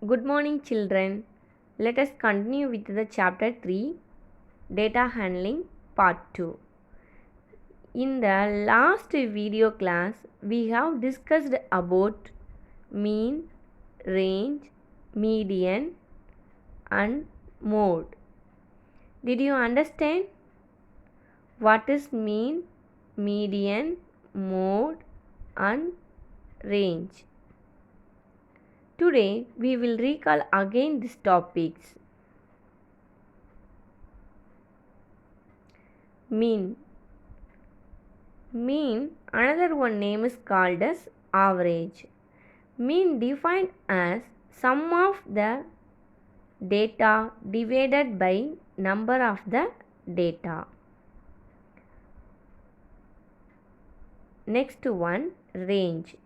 Good morning, children. Let us continue with the chapter 3 Data Handling Part 2. In the last video class, we have discussed about mean, range, median, and mode. Did you understand what is mean, median, mode, and range? Today, we will recall again these topics. Mean. Mean, another one name is called as average. Mean defined as sum of the data divided by number of the data. Next one, range.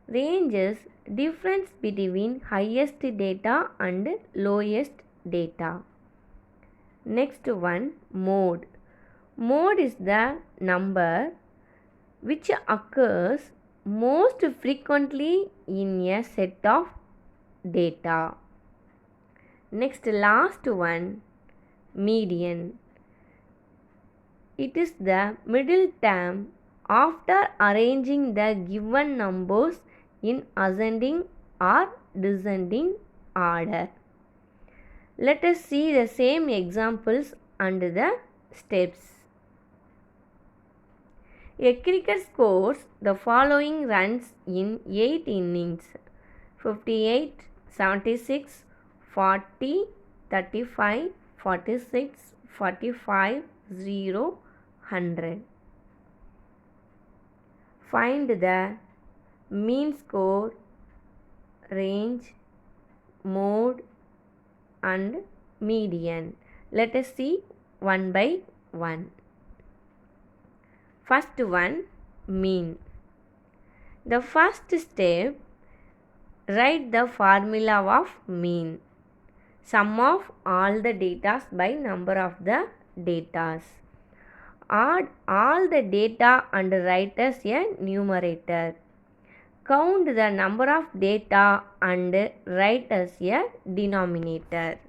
Range is difference between highest data and lowest data. Next one, mode. Mode is the number which occurs most frequently in a set of data. Next, last one, median. It is the middle term after arranging the given numbers in ascending or descending order. Let us see the same examples and the steps. A cricket scores the following runs in 8 innings: 58, 76, 40, 35, 46, 45, 0, 100. Find the mean score, range, mode, and median. Let us see one by one. First one, mean. The first step, write the formula of mean. Sum of all the data by number of the data. Add all the data and write as a numerator. Count the number of data and write as a denominator.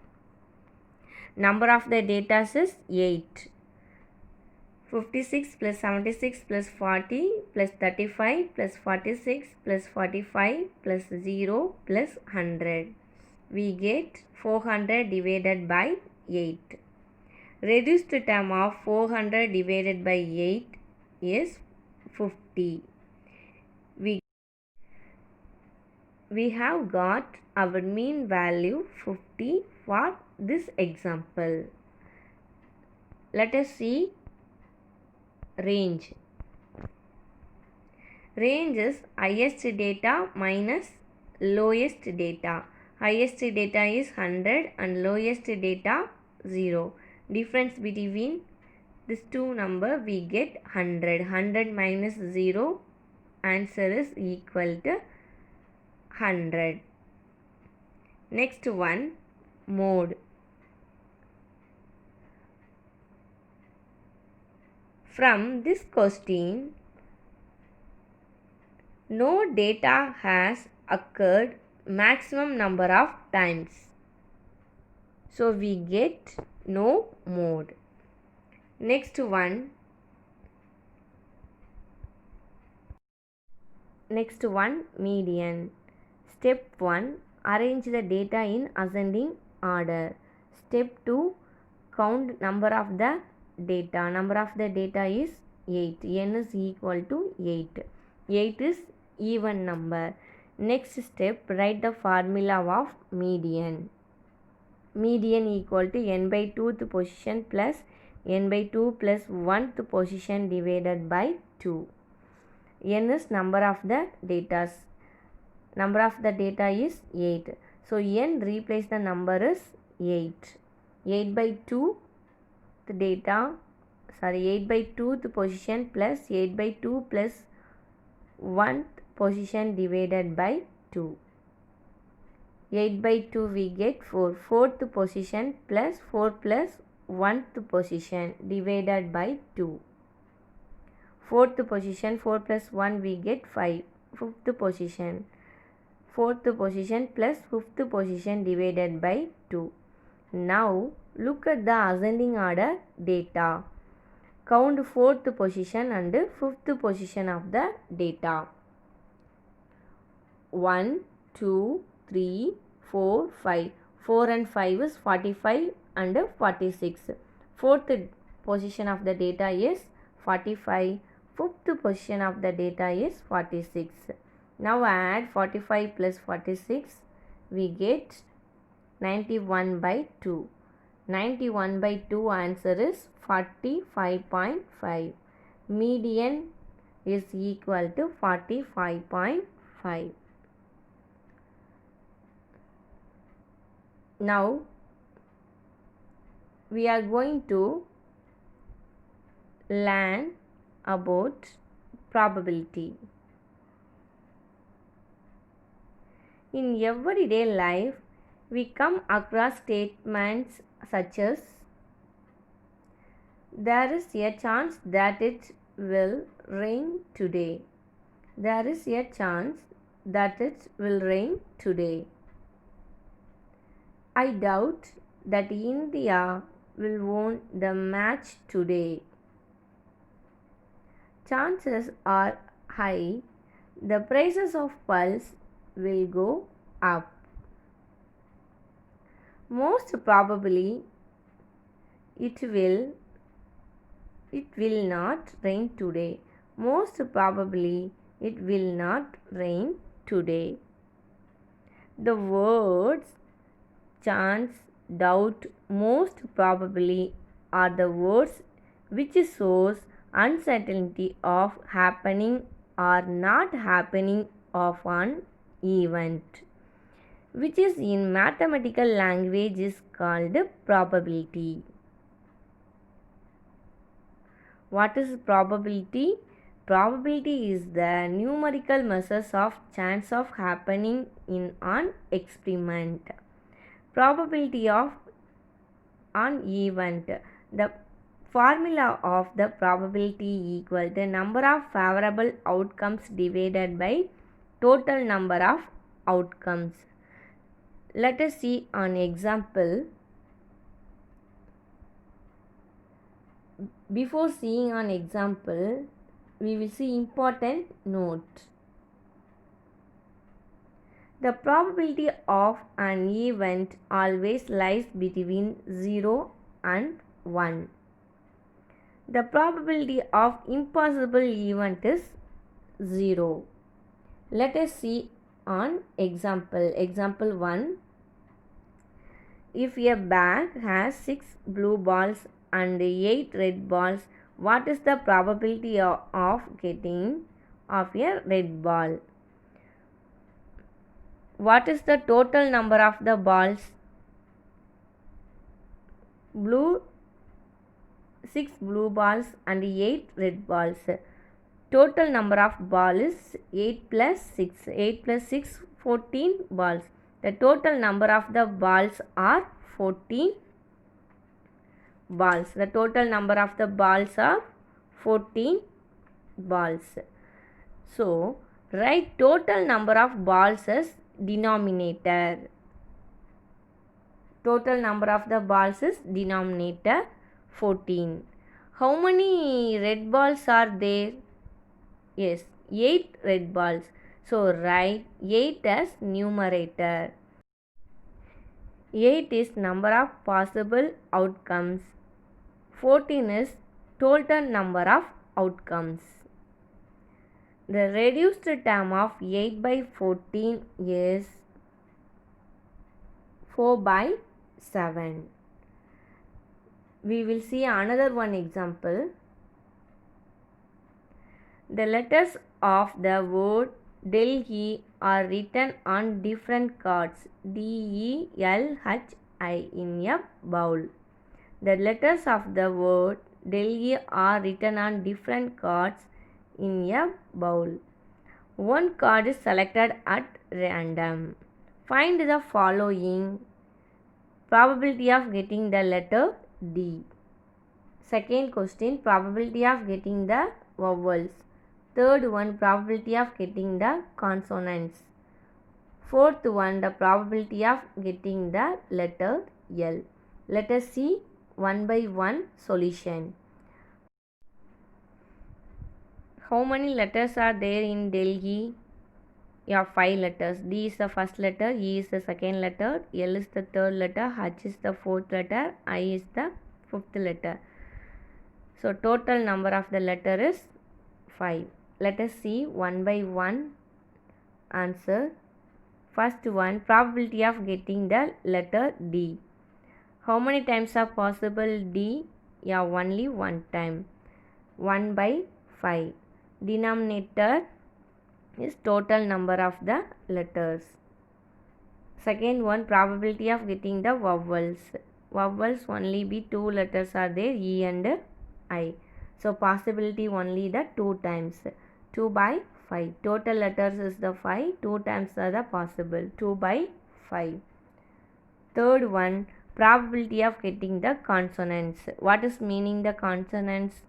Number of the data is 8. 56 plus 76 plus 40 plus 35 plus 46 plus 45 plus 0 plus 100. We get 400 divided by 8. Reduced term of 400 divided by 8 is 50. We have got our mean value 50 for this example. Let us see range. Range is highest data minus lowest data. Highest data is 100 and lowest data 0. Difference between these two numbers we get 100. 100 minus 0, answer is equal to 100. Next one, mode. From this question, no data has occurred maximum number of times. So we get no mode. Next one, median. Step 1, arrange the data in ascending order. Step 2, count number of the data. Number of the data is 8. N is equal to 8. 8 is even number. Next step, write the formula of median. Median equal to n by 2th position plus n by 2 plus 1th position divided by 2. N is number of the data. Number of the data is 8. So n replace the number is 8. 8 by 2 the data, 8 by 2th position plus 8 by 2 plus 1th position divided by 2. 8 by 2 we get 4. 4th position plus 4 plus 1th position divided by 2. 4th position, 4 plus 1 we get 5. 5th position. fourth position plus fifth position divided by 2. Now look at the ascending order data. Count fourth position and fifth position of the data. 1, 2, 3, 4, 5. 4 and 5 is 45 and 46. Fourth position of the data is 45. Fifth position of the data is 46. Now add 45 plus 46. We get 91 by 2. 91 by 2 answer is 45.5. Median is equal to 45.5. Now we are going to learn about probability. In everyday life, we come across statements such as there is a chance that it will rain today. There is a chance that it will rain today. I doubt that India will win the match today. Chances are high the prices of pulse will go up. Most probably it will not rain today. Most probably it will not rain today. The words chance, doubt, most probably are the words which shows uncertainty of happening or not happening of an event, which is in mathematical language is called probability. What is probability? Probability is the numerical measures of chance of happening in an experiment. Probability of an event. The formula of the probability equal to number of favorable outcomes divided by total number of outcomes. Let us see an example. Before seeing an example, we will see important note. The probability of an event always lies between 0 and 1. The probability of impossible event is 0. Let us see an example. Example 1. If a bag has 6 blue balls and 8 red balls, what is the probability of getting of a red ball? What is the total number of the balls? Blue 6 blue balls and 8 red balls. Total number of balls is 8 plus 6. 8 plus 6 14 balls. The total number of the balls are 14 balls. The total number of the balls are 14 balls. So write total number of balls as denominator. Total number of the balls is denominator 14. How many red balls are there? Yes, 8 red balls. So write 8 as numerator. 8 is number of possible outcomes. 14 is total number of outcomes. The reduced term of 8 by 14 is 4 by 7. We will see another one example. The letters of the word Delhi are written on different cards DELHI in a bowl. The letters of the word Delhi are written on different cards in a bowl. One card is selected at random. Find the following. Probability of getting the letter D. Second question, probability of getting the vowels. Third one, probability of getting the consonants. Fourth one, the probability of getting the letter L. Let us see one by one solution. How many letters are there in Delhi? Yeah, 5 letters. D is the first letter, E is the second letter, L is the third letter, H is the fourth letter, I is the fifth letter. So total number of the letter is 5. Let us see one by one answer. First one, probability of getting the letter D. How many times are possible D? Yeah, only one time. 1 by 5. Denominator is total number of the letters. Second one, probability of getting the vowels. Vowels only be 2 letters are there, E and I. So possibility only the 2 times. 2 by 5. Total letters is the 5. 2 times are the possible. 2 by 5. Third one, probability of getting the consonants. What is meaning the consonants?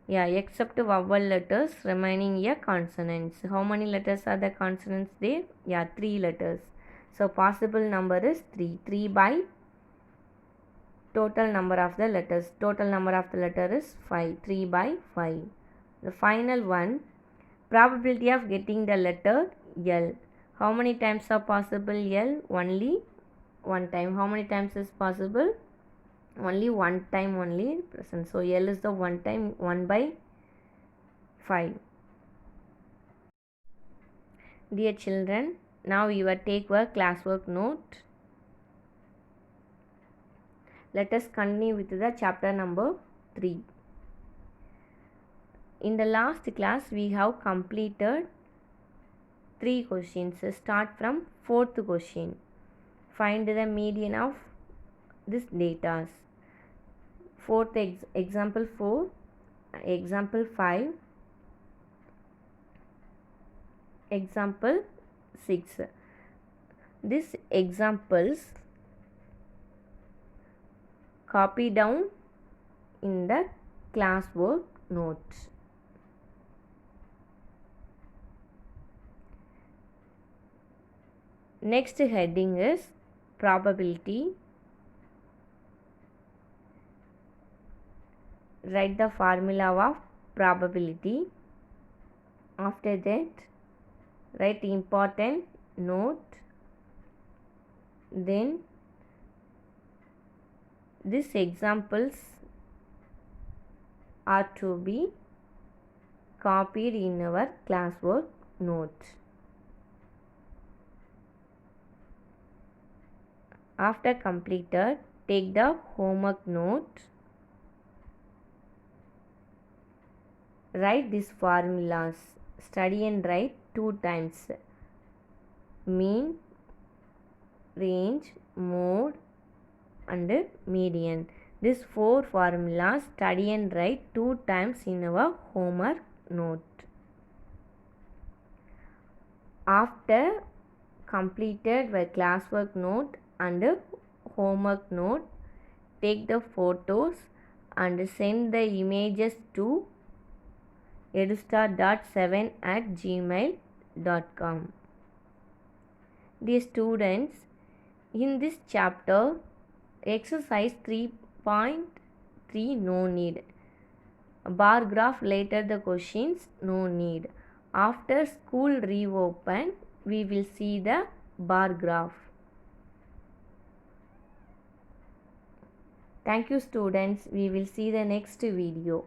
Yeah, except vowel letters remaining a consonants. How many letters are the consonants there? Yeah, 3 letters. So possible number is 3. 3 by total number of the letters. Total number of the letter is 5. 3 by 5. The final one, probability of getting the letter L. How many times are possible L? Only one time. How many times is possible? Only one time only present. So L is the one time, 1 by 5. Dear children, now you will take your classwork note. Let us continue with the chapter number 3. In the last class we have completed 3 questions. Start from 4th question. Find the median of this data. Fourth example 4, example 5, example 6. These examples copy down in the classwork notes. Next heading is probability. Write the formula of probability. After that, write important note. Then these examples are to be copied in our classwork note. After completed, take the homework note. Write these formulas. Study and write 2 times. Mean, range, mode and median. These 4 formulas study and write 2 times in our homework note. After completed by classwork note and homework note, take the photos and send the images to edustar.7@gmail.com. Dear students, in this chapter, exercise 3.3 no need. Bar graph later the questions no need. After school reopen, we will see the bar graph. Thank you students. We will see the next video.